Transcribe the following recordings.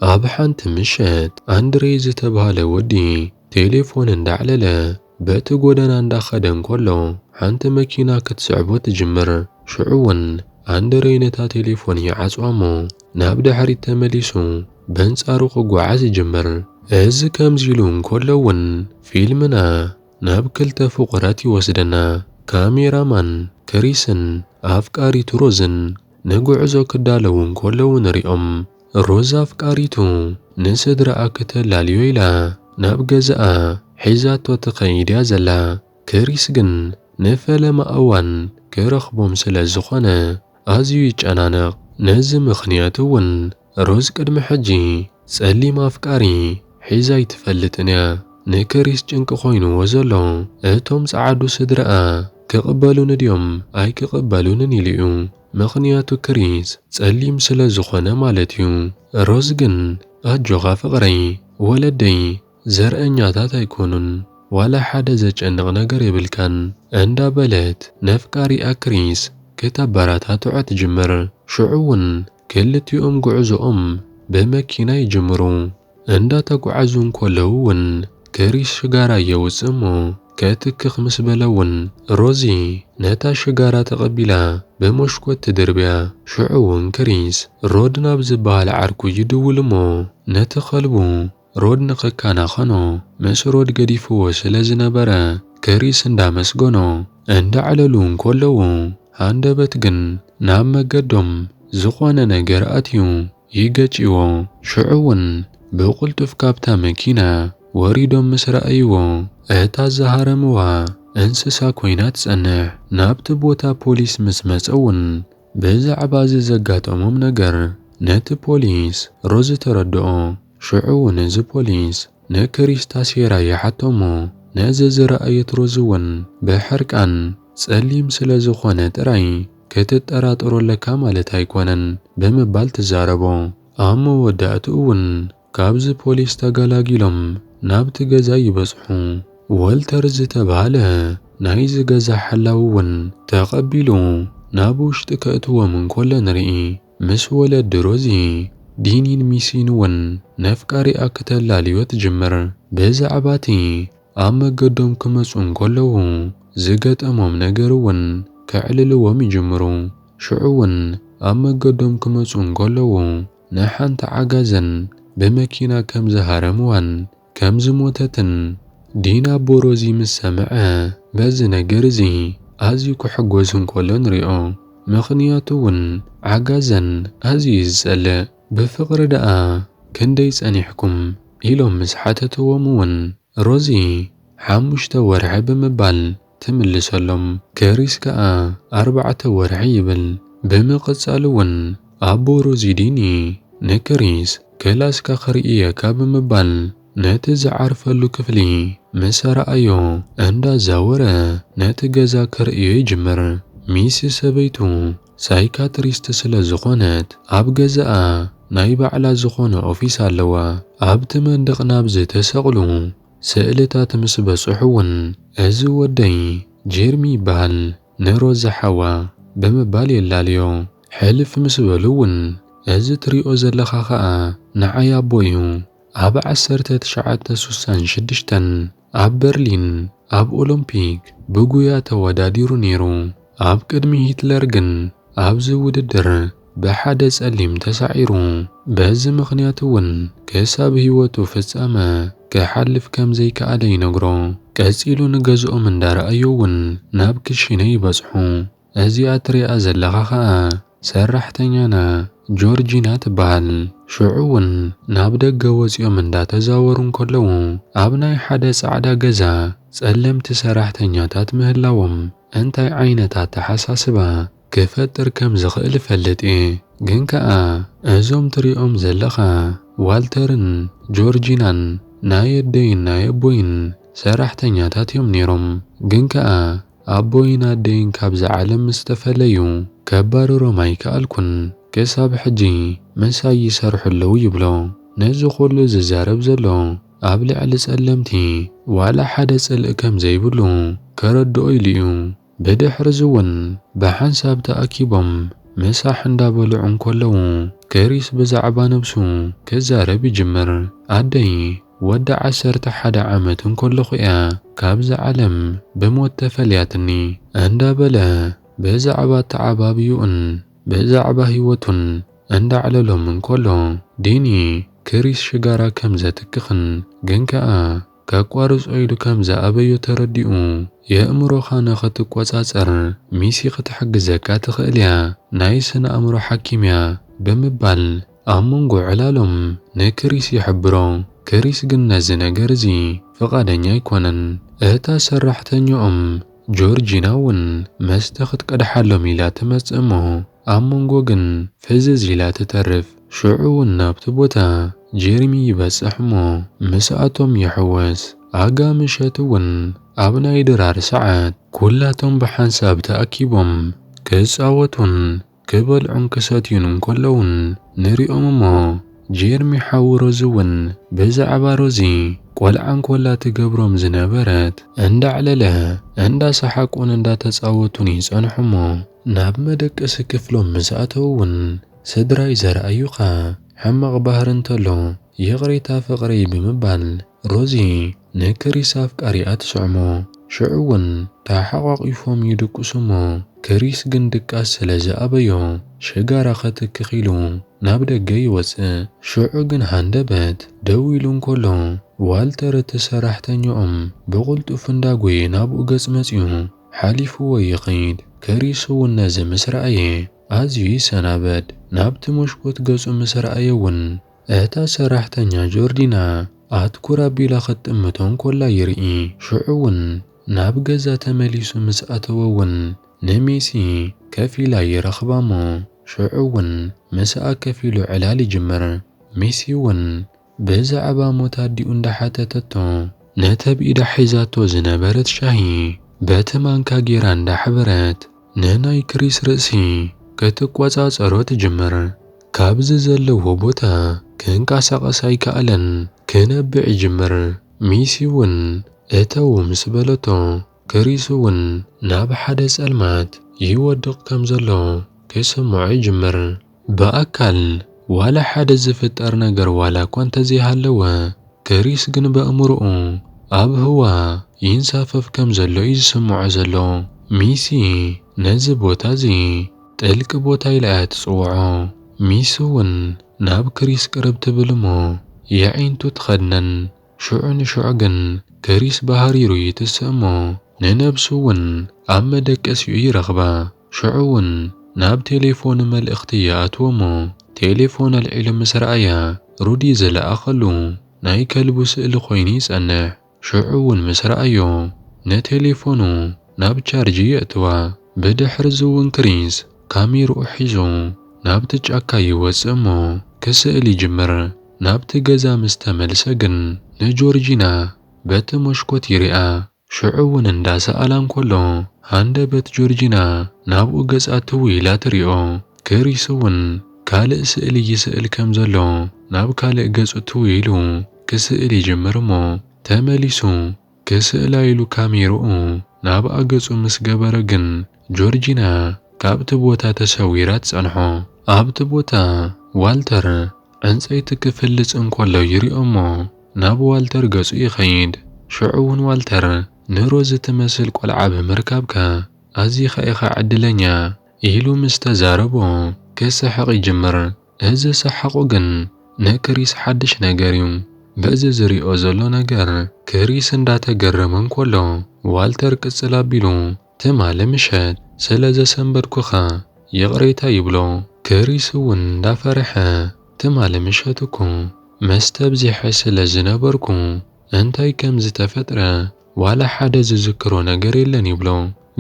ኣብ ሓንቲ ምሸት ኣንድሬይ ዝተባህለ ወዲ ቴሌፎን እንዳዕለለ በቲ ጎደና እንዳኸደ እንከሎ ሓንቲ መኪና ክትስዕቦ ትጅምር። ሽዑ እውን ኣንድሬይ ነታ ቴሌፎን ይዓጽዋ እሞ ናብ ድሕሪት ተመሊሱ በንጻሩ ክጓዓዝ ይጅምር። እዚ ከምዚ ኢሉ እንከሎ እውን ፊልምና ናብ ክልተ ፍቑራት ይወስደና። ካሜራማን ክሪስን ኣፍቃሪቱ ሮዝን ንጉዕዞ ክዳለዉ እንከለዉ ንሪኦም። ሮዝ ኣፍቃሪቱ ንስድራኣ ክተላልዮ ኢላ ናብ ገዛኣ ሒዛቶ ትኸይድ እያ ዘላ። ክሪስ ግን ንፈለማ እዋን ክረኽቦም ስለ ዝኾነ ኣዝዩ ይጨናነቕ። ነዚ ምኽንያት እውን ሮዝ ቅድሚ ሕጂ ጸሊም ኣፍቃሪ ሒዛ ኣይትፈልጥን እያ። ንክሪስ ጭንቂ ኮይኑዎ ዘሎ እቶም ጸዓዱ ስድራኣ ክቕበሉን ድዮም ኣይክቕበሉንን ኢሉ እዩ። ምኽንያቱ ክሪስ ጸሊም ስለ ዝኾነ ማለት እዩ። ሮዝ ግን ኣጆኻ ፍቕረይ ወለደይ ዘርአኛታት ኣይኮኑን ዋላ ሓደ ዘጨንቕ ነገር የብልካን እንዳበለት ነፍቃሪኣ ክሪስ ክተበራታትዖ ትጅምር። ሽዑ እውን ክልቲኦም ጉዕዞኦም ብመኪና ይጅምሩ። እንዳተጓዓዙ እንከለዉ እውን ክሪስ ሽጋራ የውፅእ እሞ ከትክኽ ምስ በለ እውን ሮዚ ነታ ሽጋራ ተቐቢላ ብመስኮት ትድርብያ። ሽዑ እውን ክሪስ ሮድ ናብ ዝበሃል ዓርኩ ይድውል እሞ ነቲ ኸልቡ ሮድ ንኽከናኸኖ ምስ ሮድ ገዲፍዎ ስለ ዝነበረ ክሪስ እንዳመስገኖ እንዳዕለሉ እንከለዉ ሃንደበት ግን ናብ መገዶም ዝኾነ ነገር ኣትዩ ይገጭዎ። ሽዑ እውን ብቕልጡፍ ካብታ መኪና ወሪዶም ምስ ረኣይዎ እታ ዝሃረምዋ እንስሳ ኮይና ትጸንሕ። ናብቲ ቦታ ፖሊስ ምስ መጸ እውን ብዛዕባ ዘጋጠሞም ነገር ነቲ ፖሊስ ሮዝ ተረድኦ። ሽዑ እውን እዚ ፖሊስ ንክሪስ ታሴራ ይሓቶ እሞ ነዚ ዝረኣየት ሮዝ እውን ብሕርቃን ጸሊም ስለ ዝኾነ ጥራይ ክትጠራጠረለካ ማለት ኣይኮነን ብምባል ትዛረቦ። ኣብ መወዳእትኡ እውን ካብዚ ፖሊስ ተገላጊሎም ናብቲ ገዛ ይበጽሑ። ወልተር ዝተባህለ ናይዚ ገዛ ሓላዊ እውን ተቐቢሉ ናብ ውሽጢ ከእትዎም እንከሎ ንርኢ። ምስ ወለዲ ሮዚ ዲኒን ሚሲን እውን ነፍቃሪኣ ክተላልዮ ትጅምር። ብዛዕባ እቲ ኣብ መገዶም ክመጹ እንከለዉ ዝገጠሞም ነገር እውን ከዕልልዎም ይጅምሩ። ሽዑ እውን ኣብ መገዶም ክመጹ እንከለዉ ንሓንቲ ዓጋዘን ብመኪና ከም ዝሃረምዋን ከም ዝሞተትን ዲና ኣቦ ሮዚ ምስ ሰምዐ በዚ ነገር እዚ ኣዝዩ ክሕጐስ እንከሎ ንሪኦ። ምኽንያቱ እውን ዓጋዘን ኣዝዩ ዝጸልእ ብፍቕሪ ደኣ ክንደይ ጸኒሕኩም ኢሎም ምስ ሓተትዎም እውን ሮዚ 5 ወርሒ ብምባል ትምልሰሎም። ክሪስ ከኣ 4 ወርሒ ይብል። ብምቕጻል እውን ኣቦ ሮዚ ዲኒ ንክሪስ ክላስካ ኸርእየካ ብምባል ነቲ ዝዓርፈሉ ክፍሊ ምስ ረኣዮ እንዳዛወረ ነቲ ገዛ ክርእዮ ይጅምር። ሚስ ሰበይቱ ሳይካትሪስት ስለ ዝኾነት ኣብ ገዛኣ ናይ ባዕላ ዝኾነ ኦፊስ ኣለዋ። ኣብቲ መንደቕ ናብዚ ተሰቕሉ ስእልታት ምስ በጽሑ እውን እዚ ወደይ ጀርሚ ይበሃል ንሮዝ ሓዋ ብምባል የላልዮ። ሕልፍ ምስ በሉ እውን እዚ ትሪኦ ዘለኻ ኸኣ ንዓይ ኣቦ እዩ። ኣብ 1966 ኣብ በርሊን ኣብ ኦሎምፒክ ብጉያ ተወዳዲሩ ነይሩ። ኣብ ቅድሚ ሂትለር ግን ኣብዚ ውድድር ብሓደ ጸሊም ተሳዒሩ። በዚ ምኽንያት እውን ክሳብ ህይወቱ ፍጻመ ክሓልፍ ከም ዘይከኣለ ይነግሮ። ቀጺሉ ንገዝኦም እንዳረኣዩ እውን ናብ ክሽነ ይበጽሑ። እዚኣ ትሪኣ ዘለኻ ኸኣ ሰራሕተኛና ጆርጂና ትበሃል። ሽዑ እውን ናብ ደገ ወፂኦም እንዳተዛወሩ እንከለዉ ኣብ ናይ ሓደ ጻዕዳ ገዛ ጸለምቲ ሰራሕተኛታት ምህላዎም እንታይ ዓይነት ኣተሓሳስባ ክፈጥር ከም ዝኽእል ፈልጥ እየ። ግን ከኣ እዞም ትሪኦም ዘለኻ ዋልተርን ጆርጂናን ናይ ኣደይን ናይ ኣቦይን ሰራሕተኛታት እዮም ነይሮም። ግን ከኣ ኣቦይን ኣደይን ካብዚ ዓለም ምስ ተፈለዩ ከባርሮም ኣይከኣልኩን ክሳብ ሕጂ ምሳይ ይሰርሑ ኣለዉ ይብሎ። ነዚ ኩሉ ዝዛረብ ዘሎ ኣብ ልዕሊ ጸለምቲ ዋላ ሓደ ጽልእ ከም ዘይብሉ ከረድኦ ኢሉ እዩ። ብድሕሪ እዚ እውን ብሓንሳብ ተኣኪቦም ምሳሕ እንዳበልዑ እንከለዉ كريس بزعባ نفسو كزارب يجمر عدي ود 11 ዓመት እንኮለኹ እያ ካብዚ ዓለም ብሞት ተፈልያትኒ እንዳበለ ብዛዕባ ተዓባቢዩን ብዛዕባ ህይወቱን እንዳዕለሎም እንኮሎ ዲኒ ክሪስ ሽጋራ ከም ዘትክኽን ግን ከኣ ከቋርጾ ኢሉ ከም ዝኣበዮ ተረዲኡ የእምሮኻ ንኽትቆጻጸር ሚሲ ክትሕግዘካ ትኽእል እያ ናይ ስነ ኣእምሮ ሓኪም እያ ብምባል ኣብ መንጎ ዕላሎም ንክሪስ ይሕብሮ ክሪስ ግን ነዚ ነገር እዚ ፈቃደኛ ኣይኮነን እታ ሰራሕተኛኦም ጆርጂና እውን መስተ ክትቀድሓሎም ኢላ ትመጽእ እሞ ኣብ መንጎ ግን ፍዝዝ ኢላ ትተርፍ ሽዑ እውን ናብቲ ቦታ ጀርሚ ይበጽሕ እሞ ምስኣቶም ይሕወስ ኣጋምሸት እውን ኣብ ናይ ድራር ሰዓት ኩላቶም ብሓንሳብ ተኣኪቦም ክጻወቱን ክበልዑን ክሰትዩን እንከለውን ንሪኦም እሞ ጀርሚ ሓዊ ሮዚ እውን ብዛዕባ ሮዚ ቆልዓን ኮላ ትገብሮም ዝነበረት እንዳዕለለ እንዳሰሓቁን እንዳተጻወቱን ይጸንሑ እሞ ናብ መደቀሲ ክፍሎም ምስኣተው እውን ስድራይ ዘርአዩኻ ሕማቕ ባህሪ እንተሎ የቕሬታ ፍቕሪ ብምባል ሮዚ ንክሪስ ኣፍቃሪኣ ትስዕሞ ሽዑ እውን ተሓቋቒፎም ይድቅሱ እሞ ክሪስ ግን ድቃስ ስለ ዝኣበዮ ሽጋራ ኸትክኽ ኢሉ ናብ ደገ ይወፅእ ሽዑ ግን ሃንደበት ደው ኢሉ እንከሎ ዋልተር እቲ ሰራሕተኛኦም ብቕልጡፍ እንዳጎየ ናብኡ ገጽ መጺኡ ሓሊፍዎ ይኸይድ ክሪስ እውን ነዚ ምስ ረኣየ ኣዝዩ ይሰናበድ ናብቲ መስኮት ገጹ ምስ ረኣየ እውን እታ ሰራሕተኛ ጆርዲና ኣትኩራ ኣቢላ ኽጥምቶ እንኮላ ይርኢ ሽዑ እውን ናብ ገዛ ተመሊሱ ምስ ኣተወ እውን ንሜሲ ከፍ ኢላ ይረኽባ እሞ ሽዑ እውን ምስኣ ከፍ ኢሉ ዕላል ይጅምር ሜሲ እውን ብዛዕባ ሞት ኣዲኡ እንዳሓተተቶ ነተብኢዳ ሒዛቶ ዝነበረት ሻሂ በቲ ማንካ ጌራ እንዳሕበረት ንናይ ክሪስ ርእሲ ክትቆጻጸሮ ትጅምር ካብዚ ዘለዎ ቦታ ክንቀሳቐስ ኣይከኣለን ክነብዕ ይጅምር ሚሲ እውን እተው ምስ በለቶ ክሪስ እውን ናብ ሓደ ጸልማት ይወድቕ ከም ዘሎ ክስምዖ ይጅምር ብኣካል ዋላ ሓደ ዝፍጠር ነገር ዋላ እኳ እንተዘይሃለወ ክሪስ ግን በእምርኡ ኣብ ህዋ ይንሳፈፍ ከም ዘሎ እዩ ዝስምዖ ዘሎ ሚሲ ነዚ ቦታ እዚ ጥልቂ ቦታ ኢላ እያ ትጽውዖ ሚሲ እውን ናብ ክሪስ ቅርብ ትብል እሞ የዒንቱ ትኸድነን ሽዑ ንሽዑ ግን ክሪስ ባህሪሩ ይትስእ እሞ ንነብሱ እውን ኣብ መደቀሲኡ ይረኽባ ሽዑ እውን ናብ ቴሌፎን መልእኽቲ ይኣትዎ እሞ ቴሌፎን ኣልዒሉ ምስ ረኣያ ሩዲ ዝለኣኸሉ ናይ ከልቡ ስእሊ ኮይኑ ይጸንሕ ሽዑ እውን ምስ ረኣዮ ነቴሌፎኑ ናብ ቻርጅ የእትዋ ብድሕሪ እውን ክሪስ ካሜርኡ ሒዙ ናብቲ ጫካ ይወፅእ እሞ ክስእል ይጅምር ናብቲ ገዛ ምስ ተመልሰ ግን ንጆርጂና በቲ መስኮት ይሪኣ ሽዑ እውን እንዳሰኣላ እንከሎ ሃንደበት ጆርጂና ናብኡ ገጻ ትው ኢላ ትሪኦ ክሪስ እውን ካልእ ስእሊ ይስእል ከም ዘሎ ናብ ካልእ ገጹ ትው ኢሉ ክስእል ይጅምር እሞ ተመሊሱ ክስእላ ኢሉ ካሜርኡ ናብኣ ገጹ ምስ ገበረ ግን ጆርጂና ካብቲ ቦታ ተሰዊራ ትጸንሖ ኣብቲ ቦታ ዋልተር ዕንፀይቲ ክፍልጽ እንከሎ ይሪኦ እሞ ናብ ዋልተር ገጹ ይኸይድ ሽዑ እውን ዋልተር ንሮዚ ትመስል ቆልዓ ብምርካብካ ኣዝኻ ኢኻ ዕድለኛ ኢሉ ምስ ተዛረቦ ክስሕቕ ይጅምር እዚ ሰሓቑ ግን ንክሪስ ሓድሽ ነገር እዩ በዚ ዝሪኦ ዘሎ ነገር ክሪስ እንዳተገረመ እንከሎ ዋልተር ቅጽል ኣቢሉ ትማለ ምሸት ስለ ዘሰንበድኩኻ ይቕሬታ ይብሎ ክሪስ እውን እንዳፈርሐ ትማለ ምሸት እኮ መስተ ብዚሐ ስለ ዝነበርኩ እንታይ ከም ዝተፈጥረ ዋላ ሓደ ዝዝክሮ ነገር የለን ይብሎ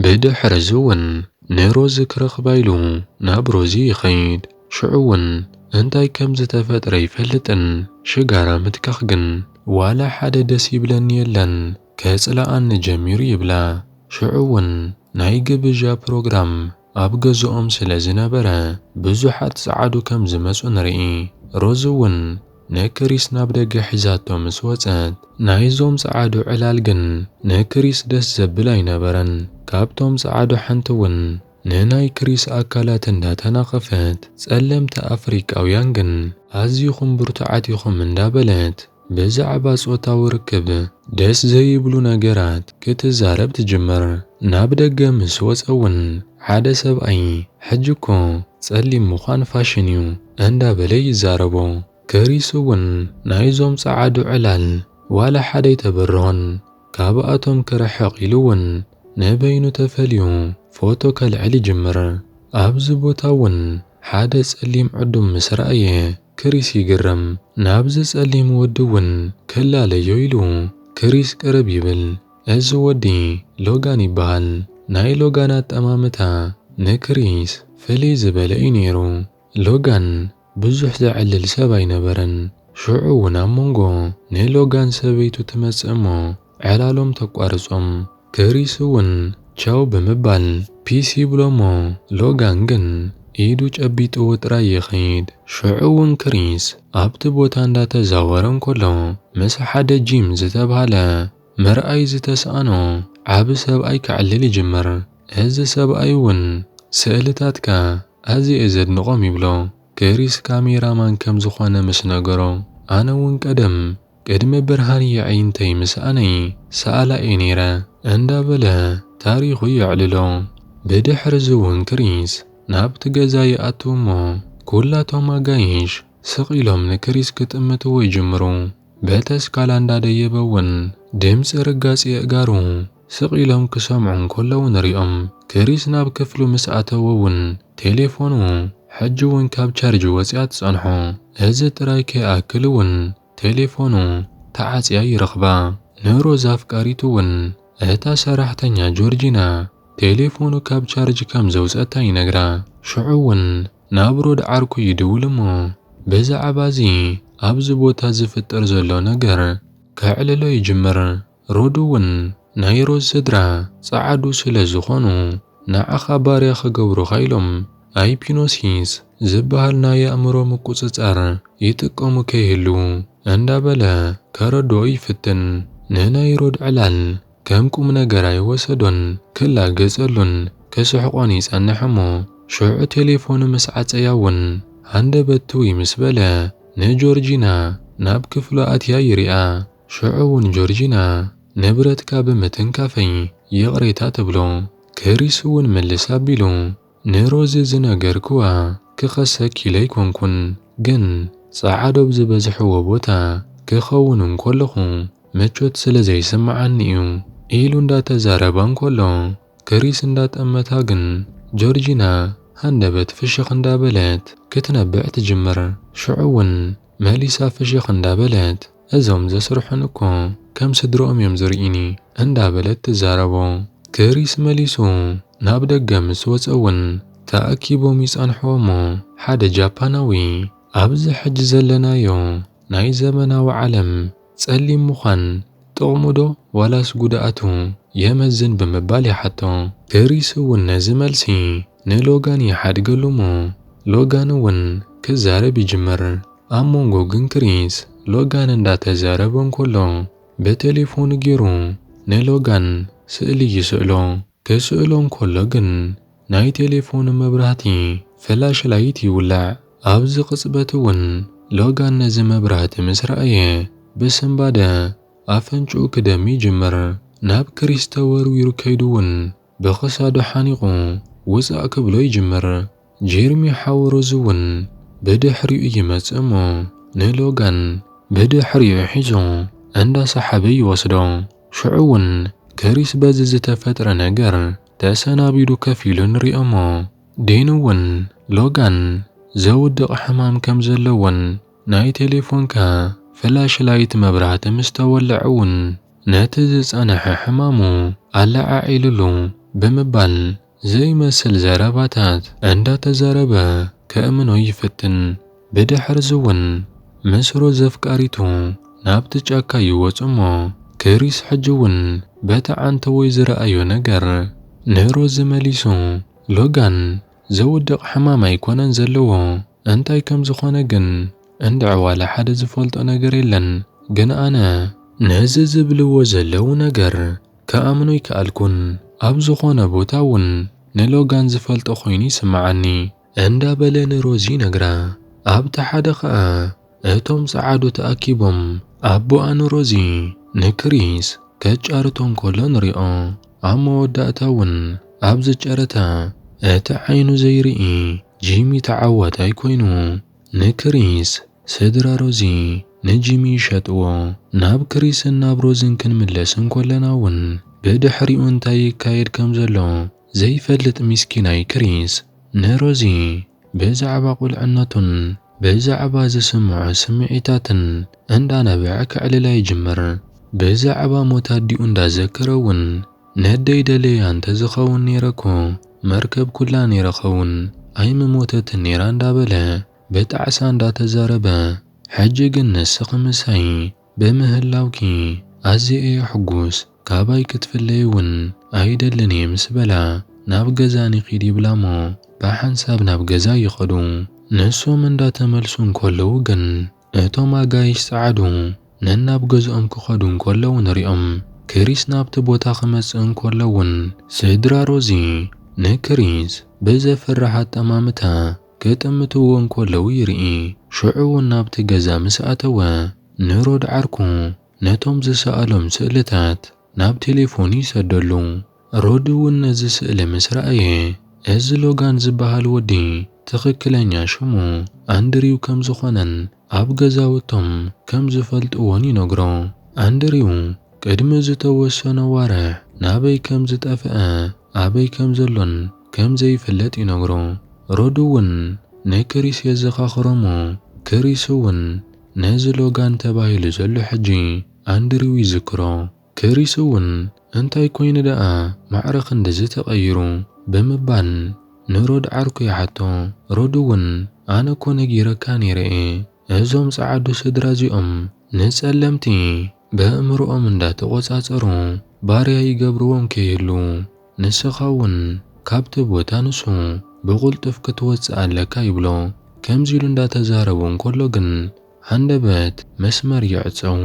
ብድሕሪ እውን ንሮዚ ክረኽባ ኢሉ ናብ ሮዚ ይኸይድ ሽዑ እውን እንታይ ከም ዝተፈጥረ ይፈልጥን ሽጋራ ምትካኽ ግን ዋላ ሓደ ደስ ይብለኒ የለን ከጽላኣኒ ጀሚሩ ይብላ ሽዑ እውን ናይ ግብዣ ፕሮግራም ኣብ ገዝኦም ስለ ዝነበረ ብዙሓት ጸዓዱ ከም ዝመጹ ንርኢ ሮዚ እውን ንክሪስ ናብ ደገ ሒዛቶ ምስ ወጸት ናይዞም ጸዓዱ ዕላል ግን ንክሪስ ደስ ዘብል ኣይነበረን ካብቶም ጸዓዱ ሓንቲ እውን ንናይ ክሪስ ኣካላት እንዳተናኸፈት ጸለምቲ ኣፍሪቃውያን ግን ኣዝይኹም ብርቱዓት ኢኹም እንዳበለት ብዛዕባ ጾታዊ ርክብ ደስ ዘይብሉ ነገራት ክትዛረብ ትጅምር። ናብ ደገ ምስ ወፀ እውን ሓደ ሰብኣይ ሕጂ እኮ ጸሊም ምዃን ፋሽን እዩ እንዳበለ ይዛረቦ። ክሪስ እውን ናይዞም ጸዓዱ ዕላል ዋላ ሓደ ይተበርሆን ካብኣቶም ክርሕቕ ኢሉ እውን ንበይኑ ተፈልዩ ፎቶ ከልዕል ይጅምር። ኣብዚ ቦታ እውን ሓደ ጸሊም ዕዱም ምስ ረኣየ ክሪስ ይግረም። ናብዚ ጸሊም ወዲ እውን ክላለዮ ኢሉ ክሪስ ቅርብ ይብል። እዚ ወዲ ሎጋን ይበሃል። ናይ ሎጋን ኣጠማምታ ንክሪስ ፍልይ ዝበለ እዩ ነይሩ። ሎጋን ብዙሕ ዘዕልል ሰብ ኣይነበረን። ሽዑ እውን ኣብ መንጎ ንሎጋን ሰበይቱ ትመጽእ እሞ ዕላሎም ተቋርጾም ክሪስ እውን ቻው ብምባል ፒስ ይብሎ እሞ ሎጋን ግን ኢዱ ጨቢጥዎ ጥራይ ይኸይድ። ሽዑ እውን ክሪስ ኣብቲ ቦታ እንዳተዛወረ እንከሎ ምስ ሓደ ጂም ዝተባሃለ ምርኣይ ዝተሰኣኖ ዓብ ሰብኣይ ክዕልል ይጅምር። እዚ ሰብኣይ እውን ስእልታትካ ኣዝየ ዘድንቖም ይብሎ። ክሪስ ካሜራማን ከም ዝኾነ ምስ ነገሮ ኣነ እውን ቅድሚ ብርሃን የዐይንተይ ምስኣነይ ሰኣላኤ ነይረ እንዳበለ ታሪኹ የዕልሎ። ብድሕሪ እውን ክሪስ ናብቲ ገዛ ይኣቱ እሞ ኩላቶም ኣጋይሽ ስቕ ኢሎም ንክሪስ ክጥምትዎ ይጅምሩ። በተስካላ እንዳደየበ እውን ድምፂ ርጋጺ ኣእጋሩ ስቕ ኢሎም ክሰምዑ እንከለዉ ንሪኦም። ክሪስ ናብ ክፍሉ ምስ ኣተወ እውን ቴሌፎኑ ሕጂ እውን ካብ ቻርጅ ወፂኣ ትጸንሖ። እዚ ጥራይ ከይኣክል እውን ቴሌፎኑ ተዓጽያ ይረኽባ። ንሮዛ ኣፍቃሪቱ እውን እታ ሰራሕተኛ ጆርጂና ቴሌፎኑ ካብ ቻርጅ ከም ዘውፀታ ይነግራ። ሽዑ እውን ናብ ሮድ ዓርኩ ይድውል እሞ ብዛዕባ እዚ ኣብዚ ቦታ ዝፍጠር ዘሎ ነገር ከዕልሎ ይጅምር። ሮድ እውን ናይ ሮዝ ስድራ ጸዓዱ ስለ ዝኾኑ ንዓኻ ባርያ ክገብሩኻ ኢሎም ኣይፒኖሲስ ዝበሃል ናይ ኣእምሮ ምቁፅጻር ይጥቀሙ ከይህሉ እንዳበለ ከረድኦ ይፍትን። ንናይ ሮድ ዕላል ከም ቁም ነገር ኣይወሰዶን ክላገጸሉን ክስሕቆን ይጸንሕ እሞ ሽዑ ቴሌፎኑ ምስ ዓፀያ እውን ሃንደበቱ ምስ በለ ንጆርጂና ናብ ክፍሉ ኣትያ ይሪኣ። ሽዑ እውን ጆርጂና ንብረትካ ብምትንካፈይ ይቕሬታ ትብሎ። ክሪስ እውን መልስ ኣቢሉ ንሮዚ ዝነገርክዋ ክኸሰክ ኢለ ኣይኮንኩን ግን ጸዓዶብ ዝበዝሕዎ ቦታ ክኸውን እንከለኹ ምቾት ስለ ዘይስምዓኒ እዩ ኢሉ እንዳተዛረባ እንከሎ ክሪስ እንዳጠመታ ግን ጆርጂና ሃንደበት ፍሽኽ እንዳበለት ክትነብዕ ትጅምር። ሽዑ እውን መሊሳ ፍሽኽ እንዳበለት እዞም ዘስርሑን እኮ ከም ስድሮኦም እዮም ዝርኢኒ እንዳበለት ትዛረቦ። ክሪስ መሊሱ ናብ ደገ ምስ ወፀ እውን ተኣኪቦም ይጸንሕዎ እሞ ሓደ ጃፓናዊ ኣብዚ ሕጂ ዘለናዮ ናይ ዘመናዊ ዓለም ጸሊም ምዃን ጥቕሙ ዶ ዋላስ ጉድኣቱ የመዝን ብምባል ይሓቶ። ክሪስ እውን ነዚ መልሲ ንሎጋን ይሓድገሉ እሞ ሎጋን እውን ክዛረብ ይጅምር። ኣብ መንጎ ግን ክሪስ ሎጋን እንዳተዛረበ እንከሎ በቴሌፎኑ ገይሩ ንሎጋን ስእሊ ይስእሎ። ክስእሎ እንከሎ ግን ናይ ቴሌፎኑ መብራህቲ ፍላሽ ላይት ይውላዕ። ኣብዚ ቅጽበት እውን ሎጋን ነዚ መብራህቲ ምስ ረኣየ ብስምባደ ኣፈንጭኡ ክደሚ ይጅምር። ናብ ክሪስ ተወርዊሩ ከይዱ እውን ብኽሳዱ ሓኒቑ ውፃእ ክብሎ ይጅምር። ጀርሚ ሓዊ ሮዝ እውን ብድሕሪኡ ይመጽእ እሞ ንሎጋን ብድሕሪኡ ሒዙ እንዳሰሓበ ይወስዶ። ሽዑ እውን ክሪስ በዚ ዝተፈጥረ ነገር ተሰናቢዱ ከፍ ኢሉ ንሪኦ እሞ ዴኑ እውን ሎጋን ዘውድቕ ሕማም ከም ዘለዎን ናይ ቴሌፎንካ ፍላሽ ላይት መብራህቲ ምስ ተወልዐ እውን ነቲ ዝጸንሐ ሕማሙ ኣለዓዒልሉ ብምባል ዘይመስል ዘረባታት እንዳተዛረበ ከእምኖ ይፍትን። ብድሕሪ እውን ምስ ሮዝ ኣፍቃሪቱ ናብቲ ጫካ ይወፁ እሞ ክሪስ ሕጂ እውን በቲ ዓንተወይ ዝረኣዮ ነገር ንሮዝ መሊሱ ሎጋን ዘውድቕ ሕማም ኣይኮነን ዘለዎ እንታይ ከም ዝኾነ ግን እንድዕዋላ ሓደ ዝፈልጦ ነገር የለን። ግን ኣነ ነዚ ዝብልዎ ዘለዉ ነገር ከኣምኖ ይከኣልኩን። ኣብ ዝኾነ ቦታ እውን ንሎጋን ዝፈልጦ ኮይኑ ይስምዓኒ እንዳበለ ንሮዚ ነግራ። ኣብቲ ሓደ ኸኣ እቶም ጸዓዱ ተኣኪቦም ኣቦኣ ንሮዚ ንክሪስ ከጫርቶም ከሎ ንሪኦ። ኣብ መወዳእታ እውን ኣብዚ ጨረታ እቲ ዓይኑ ዘይርኢ ጂሚ ተዓዋታይ ኮይኑ ንክሪስ ስድራ ሮዚ ንጂሚ ይሸጥዎ። ናብ ክሪስን ናብ ሮዝን ክንምለስ እንኮለና እውን ብድሕሪኡ እንታይ ይካየድ ከም ዘሎ ዘይፈልጥ ምስኪናይ ክሪስ ንሮዚ ብዛዕባ ቁልዕነቱን ብዛዕባ ዝስምዖ ስምዒታትን እንዳነበዐ ክዕልላ ይጅምር። ብዛዕባ ሞት ኣዲኡ እንዳዘከረ እውን ነደይ ደለያ እንተዝኸውን ነይረኮ መርከብ ኩላ ነይረኸውን ኣይምሞተትን ነይራ እንዳበለ ብጣዕሳ እንዳተዛረበ ሕጂ ግን ንስኺ ምሳይ ብምህላውኪ ኣዝየ እየ ሕጉስ ካባይ ክትፍለይ እውን ኣይደልን እየ ምስ በላ ናብ ገዛ ንኺድ ይብላ እሞ ብሓንሳብ ናብ ገዛ ይኸዱ። ንሶም እንዳተመልሱ እንከለዉ ግን እቶም ኣጋይሽ ጸዓዱ ነናብ ገዝኦም ክኸዱ እንከለዉ ንሪኦም። ክሪስ ናብቲ ቦታ ክመጽእ እንከሎውን ስድራ ሮዚ ንክሪስ ብዘፍርሕ ኣጠማምታ ክጥምትዎ እንከለዉ ይርኢ። ሽዑ እውን ናብቲ ገዛ ምስ ኣተወ ንሮድ ዓርኩ ነቶም ዝሰኣሎም ስእልታት ናብ ቴሌፎኑ ይሰደሉ። ሮድ እውን ነዚ ስእሊ ምስ ረኣየ እዚ ሎጋን ዝበሃል ወዲ ትኽክለኛ ሽሙ ኣንድሪው ከም ዝኾነን ኣብ ገዛውቶም ከም ዝፈልጥዎን ይነግሮ። ኣንድሪው ቅድሚ ዝተወሰነ ዋርሕ ናበይ ከም ዝጠፍአ ኣበይ ከም ዘሎን ከም ዘይፍለጥ ይነግሮ። ሮድ እውን ንክሪስ የዘኻኽሮሞ። ክሪስ እውን ነዚ ሎጋን ተባሂሉ ዘሎ ሕጂ ኣንድሪው ይዝክሮ። ክሪስ እውን እንታይ ኮይኑ ደኣ ማዕረኽ እንደዚ ተቐይሩ ብምባል ንሮድ ዓርኩ ይሓቶ። ሮድ እውን ኣነ እኮ ነጊረካ ነይረ እዞም ጸዓዱ ስድራ እዚኦም ንጸለምቲ በኣእምሮኦም እንዳተቖጻጸሩ ባርያ ይገብርዎም ከይህሉ ንስኻ እውን ካብቲ ቦታ ንሱ ብቑልጡፍ ክትወፅእ ኣለካ ይብሎ። ከምዚ ኢሉ እንዳተዛረቡ እንከሎ ግን ሃንደበት መስመር ይዕጸው።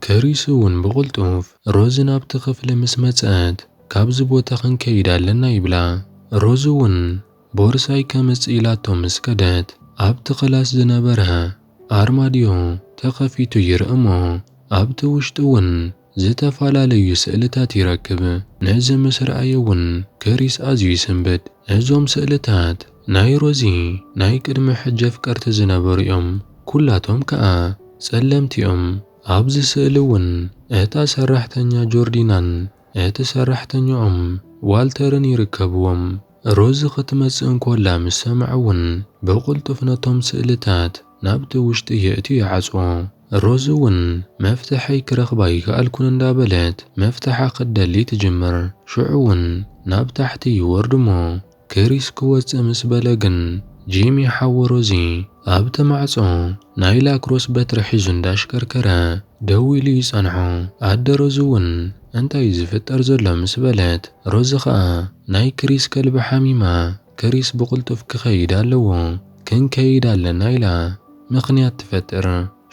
ክሪስ እውን ብቑልጡፍ ሮዚ ናብቲ ክፍሊ ምስ መጽአት ካብዚ ቦታ ክንከይድ ኣለና ይብላ። ሮዚ እውን ቦርሳይ ከምጽእ ኢላቶ ምስ ከደት ኣብቲ ክላስ ዝነበረ ኣርማድዮ ተኸፊቱ ይርኢ እሞ ኣብቲ ውሽጢ እውን ዝተፈላለዩ ስእልታት ይረክብ። ነዚ ምስ ረኣየ እውን ክሪስ ኣዝዩ ይስንብድ። እዞም ስእልታት ናይ ሮዚ ናይ ቅድሚ ሕጂ ኣፍቀርቲ ዝነበሩ እዮም። ኩላቶም ከዓ ጸለምቲ እዮም። ኣብዚ ስእሊ እውን እታ ሰራሕተኛ ጆርዲናን እቲ ሰራሕተኛኦም ዋልተርን ይርከብዎም። ሮዚ ክትመጽእ እንከላ ምስ ሰምዐ እውን ብቑልጡፍ ነቶም ስእልታት ናብቲ ውሽጢ የእትዩ ይዓጽዎ። ሮዚ እውን መፍትሐይ ክረኽባ ይከኣልኩን እንዳበለት መፍትሓ ክትደሊ ትጅምር። ሽዑ እውን ናብ ታሕቲ ይወርዱ እሞ ክሪስ ክወፅእ ምስ በለ ግን ጂሚ ሓዊ ሮዚ ኣብቲ ማዕጾ ናይ ላክሮስ በትሪ ሒዙ እንዳሽከርከረ ደው ኢሉ ይጸንሖ። ኣደ ሮዚ እውን እንታይ ዝፍጠር ዘሎ ምስ በለት ሮዚ ኸኣ ናይ ክሪስ ከልቢ ሓሚማ ክሪስ ብቑልጡፍ ክኸይድ ኣለዎ ክንከይድ ኣለና ኢላ ምኽንያት ትፈጥር።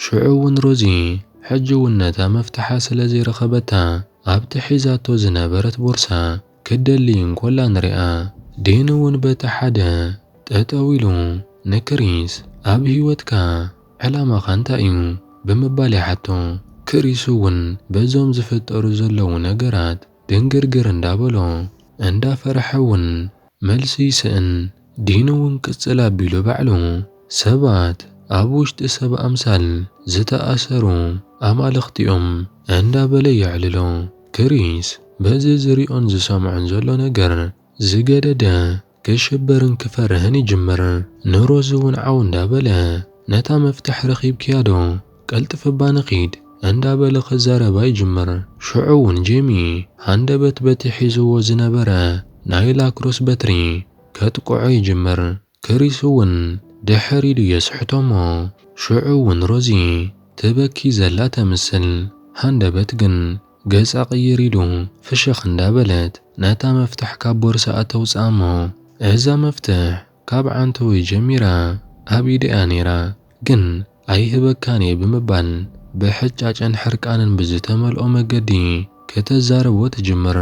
ሽዑ እውን ሮዚ ሕጂ እውን ነታ መፍትሓ ስለ ዘይረኸበታ ኣብቲ ሒዛቶ ዝነበረት ቦርሳ ክደሊ እንከላ ንሪኣ። ዴን እውን በቲ ሓደ ጠጠው ኢሉ ንክሪስ ኣብ ህይወትካ ዕላማኻ እንታይ እዩ ብምባል ይሓቶ። ክሪስ እውን በዞም ዝፍጠሩ ዘለዉ ነገራት ድንግርግር እንዳበሎ እንዳፈርሐ እውን መልሲ ይስእን። ዲን እውን ቅጽል ኣቢሉ ባዕሉ ሰባት ኣብ ውሽጢ ሰብ ኣምሳል ዝተኣሰሩ ኣማልኽቲኦም እንዳበለ ይዕልሎ። ክሪስ በዚ ዝሪኦን ዝሰምዖን ዘሎ ነገር ዝገደደ ክሽበርን ክፈርህን ይጅምር። ንሮዚ እውን ዓው እንዳበለ ነታ መፍትሕ ረኺብክያ ዶ ቀልጥፍባ ንኺድ እንዳበለ ክዛረባ ይጅምር። ሽዑ እውን ጄሚ ሃንደበት በቲ ሒዝዎ ዝነበረ ናይ ላክሮስ በትሪ ከጥቅዖ ይጅምር። ክሪስ እውን ድሕር ኢሉ የስሕቶሞ። ሽዑ እውን ሮዚ ትበኪ ዘላ ተምስል። ሃንደበት ግን ገጻ ቅይር ኢሉ ፍሽኽ እንዳበለት ነታ መፍትሕ ካብ ቦርሳኣ ተውፅኣ እሞ እዛ መፍትሕ ካብ ዓንተወይ ጀሚራ ኣብ ኢደኣ ነይራ ግን ኣይህበካን እየ ብምባል ብሕጫጭን ሕርቃንን ብዝተመልኦ መገዲ ከተዛረቦ ትጅምር።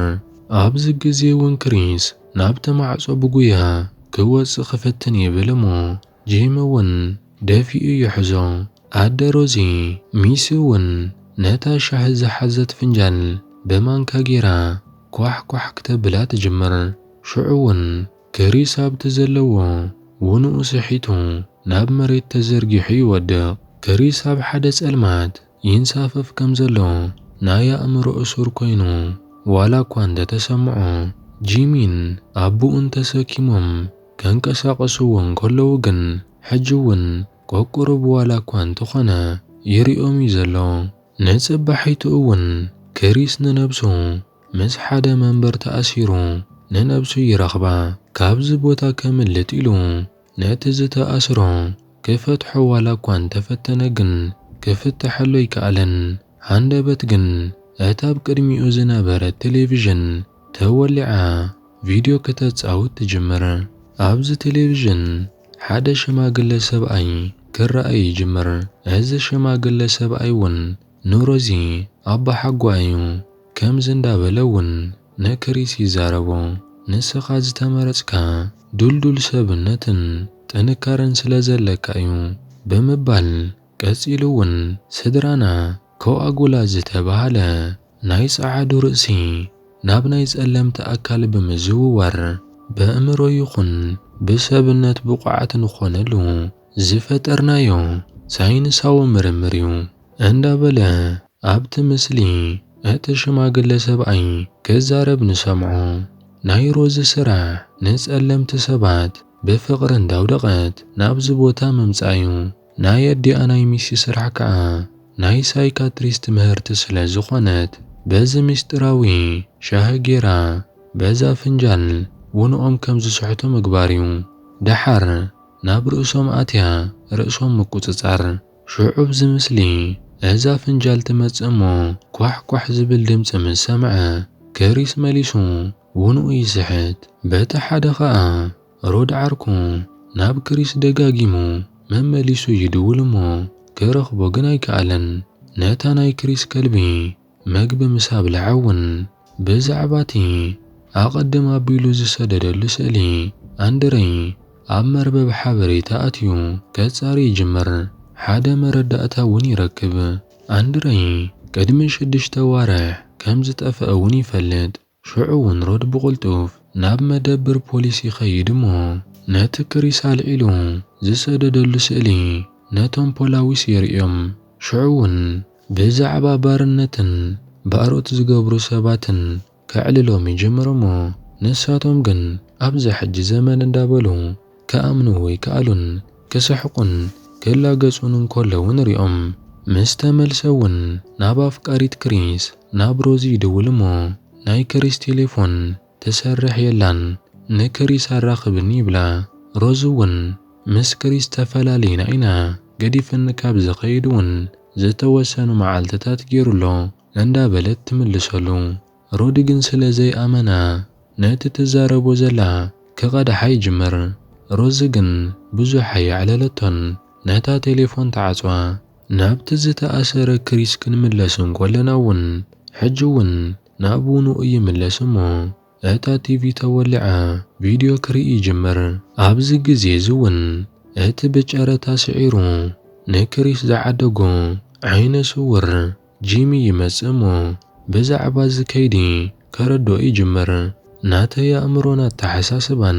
ኣብዚ ግዜ እውን ክሪስ نابت معصو بقويا كوص خفتن يبلمو جيمون دافئ يحزو عد روزي ميسون نتا شحز حزت فنجان بمانكا جيرا كوح كوح كتبلا تجمر شعون كريسا بتزلو ونو صحيتو ناب مريت تزرقيحي يودق كريسا بحدث المات ينسافف كمزلو نايا أمر أسور كوينو ولا كوان تسمعو جيمين أبو انت ساكيمم كانكساقسوون كلوغن حجوون كوكورب ولا كوان تخنا يريوم يزلو نصبحيت أون كريس ننبسو مس حدا منبر تأسيرو ننبسو يرخبا كابز بوتا كملت إلو ناتز تأسرو كفتحو ولا كوان تفتنجن كفت حلو يكالن هندبتجن أتاب كرمي أزنابر التلفزيون تولعا فيديو كتتصاوت تجمر أبز تلفزيون حدا شماغل سبأي كرأي جمر أز شماغل سبأي ون نوروزي أبا حقوايو كم زندابلون نكريسي زاربو نسخاز تمرسكا دول سبنتن تنكارن سلازلكايو بمبال كسيلون سدرانا كو أقولا زتبالا نايس عادو رأسي ناب نايس ألم تأكل بمزوور بأمرو يخن بسبنت بقعة نخونلو زفت أرنايو ساينساو مرمريو اندا بلا أبت مسلي أتشماغل سبعي كزارب نسمعو ناي روز سرع نسألم تسبات بفقرن داودقت نابز بوتا ممسايو ناي دي أنا يميسي سرعكا ناي سايكاتريست مهرت سلازخونت بز مستراوي شاهجيرا بزا فنجان ونقوم كمز سحتو مقباريو دحر ناب رؤسهم آتيا رؤسهم مكوتتار شعوب زمسلي أزا فنجال تمتسمو كوح كوح زبل دمت من سمعه كريس مليسو ونو يسحت بات حدقاء رود عركو ناب كريس دقاقيمو من مليسو يدولمو كرخبو قناي كالن ناتاناي كريس كلبي مقب مساب العون بزعباتي أقدم أبيلو زسدد اللسالي أندري أمر بحبري تأتيو كتساري جمر حدا مردأتا وني ركب أندري قدم شدش توارح كمزت أفأوني فلد شعون رود بغلتوف ناب مدبر بوليسي خيدمو نات كريسال إلو زسدد اللسالي ناتم بولاويس يرئيم شعون بزعبا بارنتن بأروت زقابرو ساباتن كعللوم يجمرمو نساتهم قن أبزا حج زمان اندابلو كأمنو ويكالون كسحقن كلا قصون كلون ريوم مستمل سون نابا فكاريت كريس نابروزي دولمو ناي كريس تليفون تسرح يلان نكريس الراقبني بلا روزون مس كريس تفلالين عينا قديفن كابز قيدون زتوسنو معالتتات جيرلو اندابلت تملسلو رودقن سلازي أمنا نات تزاربو زلا كغاد حي جمر روزقن بزو حي على لتن ناتا تليفون تعصوا نابت زتا أسر كريس كن ملسن كولناون حجون نابونو اي ملسمو اتا تيفي تولعا فيديو كريئي جمر أبز قزيزون ات بجارة تاسعيرو نكريس زعدقو عين سور جيمي يمسمو بزعبا زكيدي كردو يجمر ناتا يا أمرونا تحساسبا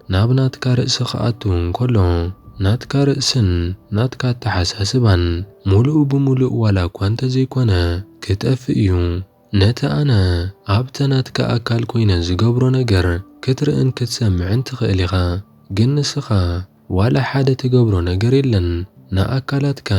نابنات كارئس خاطون كلو نات كارئسن نات كات تحساسبا ملؤ بملؤ ولا كوانت زي كونا كتأفئيو ناتا أنا عبتنات كأكال كوينة زقبرو نجر كترئن كتسمعن تخيليغا جنسخا ولا حدا تقبرو نجر إلن نا أكالاتك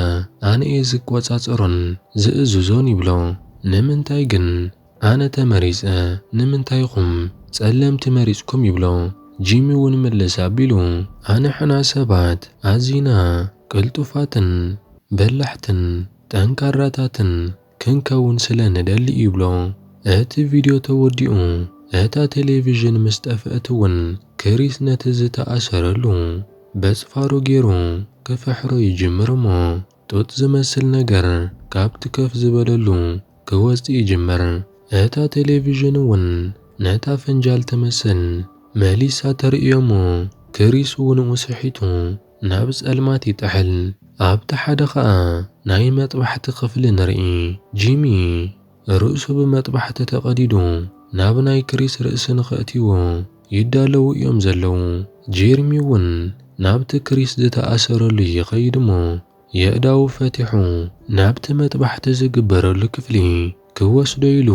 أنا إيزك واتساترون زئزوزون يبلو نمنتاي جن أنا تماريزة نمنتاي قم تسألم تماريزكم يبلو جيمي ونملسا بيلو أنا حناسبات عزينا كلتفاتن بلحتن تنكراتاتن كنكون سلان دالي يبلو آت فيديو توديو آتا تلفزيون مستأفأتون كريس نتزتا أسرلو بس فارو جيرو كفحرو يجمرمو توت زمسل نجر كابت كف زبللو كوست يجمر آتا تلفزيون ون ناتا فنجال تمثل መሊሳ ተርእዮሞ ክሪስ እውን ውስሒቱ ናብ ጸልማት ይጥሕል። ኣብቲ ሓደ ኸኣ ናይ መጥባሕቲ ክፍሊ ንርኢ። ጂሚ ርእሱ ብመጥባሕቲ ተቐዲዱ ናብ ናይ ክሪስ ርእሲ ንኽእትይዎ ይዳለዉ እዮም ዘለዉ። ጀርሚ እውን ናብቲ ክሪስ ዝተኣሰረሉ ይኸይድ እሞ የእዳው ፈቲሑ ናብቲ መጥባሕቲ ዝግበረሉ ክፍሊ ክወስዶ ኢሉ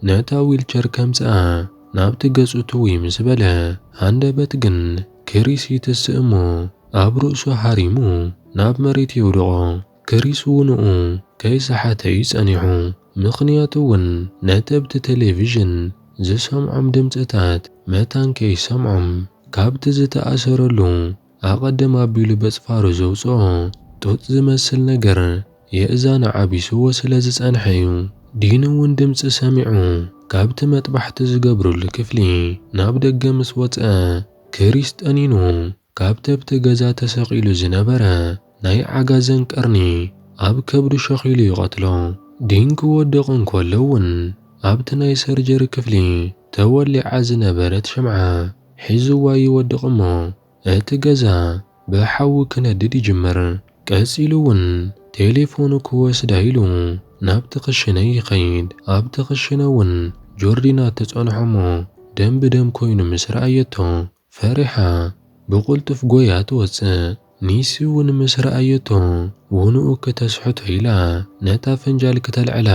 ነታ ዊልቸር ከምጽኣ ናብቲ ገጹ ትውይ ምስ በለ ሃንደበት ግን ክሪስ ይትስእ እሞ ኣብ ርእሱ ሃሪሙ ናብ መሬት የውድቖ። ክሪስ ውንኡ ከይሰሓተ ይጸኒሑ። ምኽንያቱ እውን ነቲ ኣብቲ ቴሌቪዥን ዝሰምዖም ድምፅታት መታን ከይሰምዖም ካብቲ ዝተኣሰረሉ ኣቐድም ኣቢሉ በጽፋሩ ዘውፅኦ ጡጥ ዝመስል ነገር የእዛነ ዓቢስዎ ስለ ዝጸንሐ እዩ። ዲን እውን ድምፂ ሰሚዑ ካብቲ መጥባሕቲ ዝገብሩሉ ክፍሊ ናብ ደገ ምስ ወፅአ ክሪስ ጠኒኑ ካብቲ ኣብቲ ገዛ ተሰቒሉ ዝነበረ ናይ ዓጋዘን ቀርኒ ኣብ ከብዱ ሸኺሉ ይቐትሎ። ዲን ክወድቕ እንከሎ እውን ኣብቲ ናይ ሰርጀሪ ክፍሊ ተወሊዓ ዝነበረት ሽምዓ ሒዝዋ ይወድቕ እሞ እቲ ገዛ ብሓዊ ክነድድ ይጅመር። ቀጺሉ እውን ቴሌፎኑ ክወስዳ ኢሉ ናብቲ ክሽነ ይኸይድ። ኣብቲ ክሽነ እውን ጆርዲና ተጸንሖ እሞ ደም ብደም ኮይኑ ምስ ረኣየቶ ፈሪሓ ብቕልጡፍ ጎያ ትወፅእ። ኒሲ እውን ምስ ረኣየቶ ውንኡ ክተስሕቶ ኢላ ነታ ፍንጃል ክተልዕላ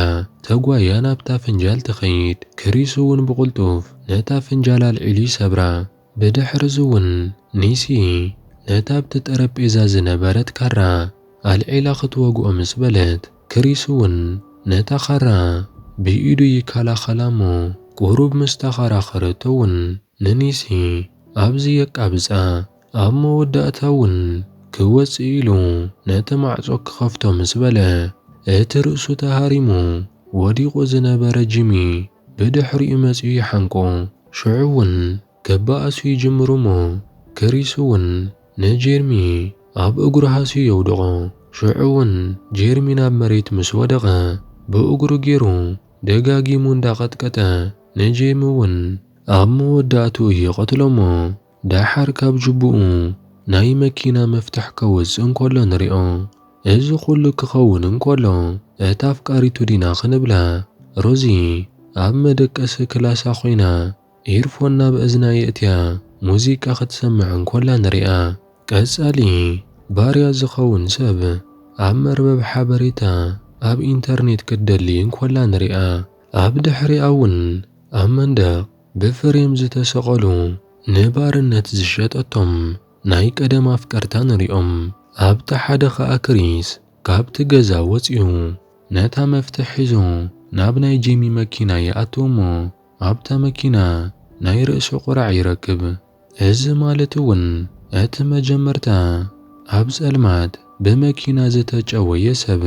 ተጓያ ናብታ ፍንጃል ትኸይድ። ክሪስ እውን ብቕልጡፍ ነታ ፍንጃል ኣልዒሉ ይሰብራ። ብድሕሪዚ እውን ኒሲ ነታ ኣብቲ ጠረጴዛ ዝነበረት ካራ ኣልዒላ ክትወግኦ ምስ በለት ክሪስ እውን ነታ ካራ ብኢዱ ይከላኸላ እሞ ቁሩብ ምስ ተኸራኸረቶ እውን ንኒሲ ኣብዚ የቃብጻ። ኣብ መወዳእታ እውን ክወፅእ ኢሉ ነቲ ማዕጾ ክኸፍቶ ምስ በለ እቲ ርእሱ ተሃሪሙ ወዲቑ ዝነበረ ጂሚ ብድሕሪኡ መጺኡ ይሓንቆ። ሽዑ እውን ክበኣሱ ይጅምሩ እሞ ክሪስ እውን ንጀርሚ ኣብ እግሩ ሃስዩ የውድቖ። ሽዑ እውን ጀርሚ ናብ መሬት ምስ ወደቐ ብእግሩ ገይሩ ደጋጊሙ እንዳቐጥቀጠ ንጀርሚ እውን ኣብ መወዳእትኡ ይቐትሎ እሞ ዳሓር ካብ ጅቡኡ ናይ መኪና መፍትሕ ከወፅእ እንከሎ ንሪኦ። እዚ ኩሉ ክኸውን እንከሎ እታ ኣፍቃሪቱ ዲና ክንብላ ሮዚ ኣብ መደቀሲ ክላሳ ኮይና ኢርፎን ናብ እዝና የእትያ ሙዚቃ ክትሰምዕ እንከላ ንሪኣ። ቀጻሊ ባርያ ዝኸውን ሰብ ኣብ መርበብ ሓበሬታ ኣብ ኢንተርኔት ክትደሊ እንከላ ንሪኣ። ኣብ ድሕሪኣ እውን ኣብ መንደቕ ብፍሬም ዝተሰቐሉ ንባርነት ዝሸጠቶም ናይ ቀደም ኣፍቀርታ ንሪኦም። ኣብቲ ሓደ ኸኣ ክሪስ ካብቲ ገዛ ወፂኡ ነታ መፍትሕ ሒዙ ናብ ናይ ጂሚ መኪና ይኣትው እሞ ኣብታ መኪና ናይ ርእሲ ቁራዕ ይረክብ። እዚ ማለት እውን እቲ መጀመርታ ኣብ ጸልማት ብመኪና ዝተጨወየ ሰብ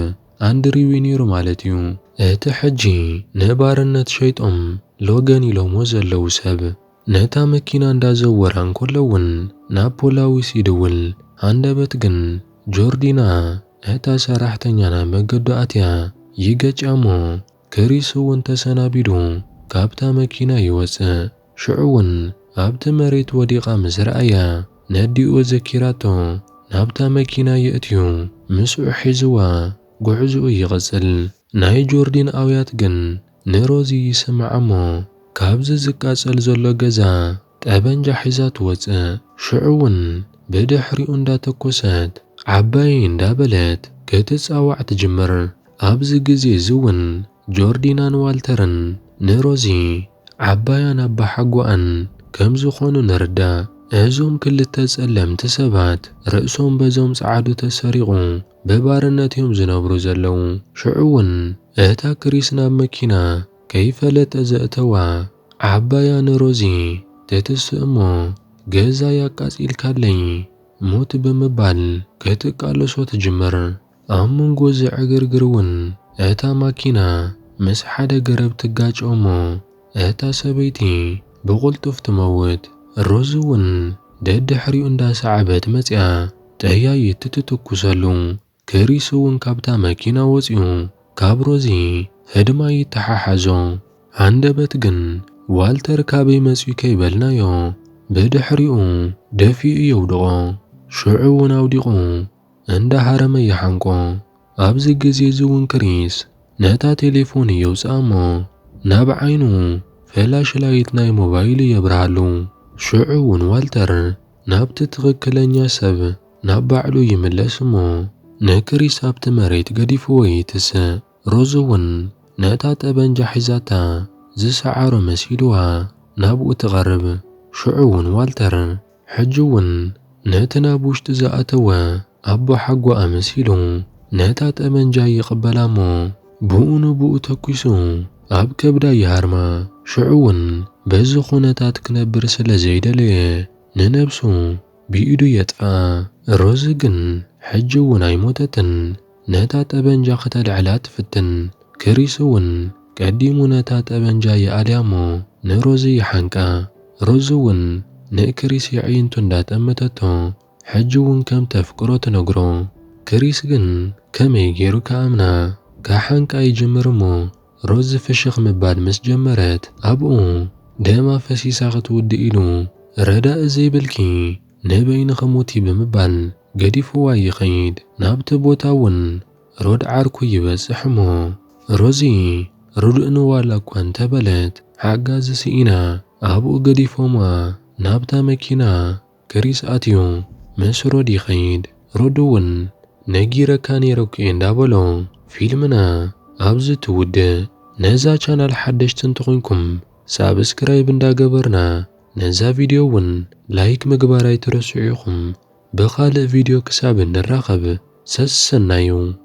ኣንድሪው ነይሩ ማለት እዩ። እቲ ሕጂ ንባርነት ሸይጦም ሎገን ኢሎሞ ዘለዉ ሰብ ነታ መኪና እንዳዘወራ እንከሎ እውን ናብ ፖላዊስ ይድውል። ሃንደበት ግን ጆርዲና እታ ሰራሕተኛና መገዶ ኣትያ ይገጫ እሞ ክሪስ እውን ተሰናቢዱ ካብታ መኪና ይወፅእ። ሽዑ እውን ኣብቲ መሬት ወዲቓ ምስ ረኣያ ነዲኡ ዘኪራቶ ናብታ መኪና የእትዩ ምስኡ ሒዝዋ ጉዕዝኡ ይቕጽል። ናይ ጆርዲን ኣውያት ግን ንሮዚ ይስምዓ እሞ ካብዚ ዝቃጸል ዘሎ ገዛ ጠበንጃ ሒዛ ትወፅእ። ሽዑ እውን ብድሕሪኡ እንዳተኰሰት ዓባይ እንዳበለት ክትጻዋዕ ትጅምር። ኣብዚ ግዜ እዚ እውን ጆርዲናን ዋልተርን ንሮዚ ዓባያን ኣባሓጓኣን ከም ዝኾኑ ንርዳእ። እዞም ክልተ ጸለምቲ ሰባት ርእሶም በዞም ጸዓዱ ተሰሪቑ ብባርነት እዮም ዝነብሩ ዘለዉ። ሽዑ እውን እታ ክሪስ ናብ መኪና ከይፈለጠ ዘእተዋ ዓባያ ንሮዚ ትትስእ እሞ ገዛ ያቃጺልካለይ ሙት ብምባል ክትቃለሶ ትጅምር። ኣብ መንጎ ዝዕግርግር እውን እታ ማኪና ምስ ሓደ ገረብ ትጋጭ እሞ እታ ሰበይቲ ብቕልጡፍ ትመውት። ሮዚ እውን ደድሕሪኡ እንዳሰዓበት መጺኣ ጠያይት ትትኩሰሉ። ክሪስ እውን ካብታ መኪና ወፂኡ ካብ ሮዚ ህድማ ይተሓሓዞ። ሃንደበት ግን ዋልተር ካበይ መጺኡ ከይበልናዮ بدحريو دفيء يودغو شعو ناوديقو عند هرم يحنقو أبزي جزيزون كريس نتا تليفون يوسامو ناب عينو فلاش لايت ناي موبايل يبرهالو شعو والتر ناب تتغكلن يسب ناب بعلو يملسمو نكريس أبت مريت قديفو ويتس روزون نتا تبنجا حزاتا زي سعارو مسيلوها نابو تغرب شعون والتر حجون نتا بوشت زاءتوا أبو حقو أمسيلو نتا تبنجا يقبلامو بؤون بؤ تكويسو أب كبدا يهرما شعون بزخو نتا تكنبر سلزيد ليه ننبسو بإيدو يدفع روزقن حجون ايموتتن نتا تبنجا قتل علات فتن كريسون قديمو نتا تبنجا ياليامو نروزي حنكا روزون نكريس يعين تندات أمتتو حجون كم تفكرو تنقرو كريسقن كم يجيرو كامنا كحنكا يجمرمو روز فشخ مباد مس جمرت أبو داما فسيساغت ودئيلو ردا زي بالكي نبين خموتي بمبال قديفو يقيد نابت بوتاون رود عاركو يبسحمو روزي رود انوالا كوان تبلت حقاز سينا أبو قديفو ما نابتا مكينا كريس آتيو مس رود يقيد رودون نجيرا كاني روكين دابلو فيلمنا أبز تود نزا چانل حدشتن تقنكم سابسكرايب اندا قبرنا نزا فيديوون لايك مقباراي ترسعيكم بخالق فيديو كساب الراقب سسنايو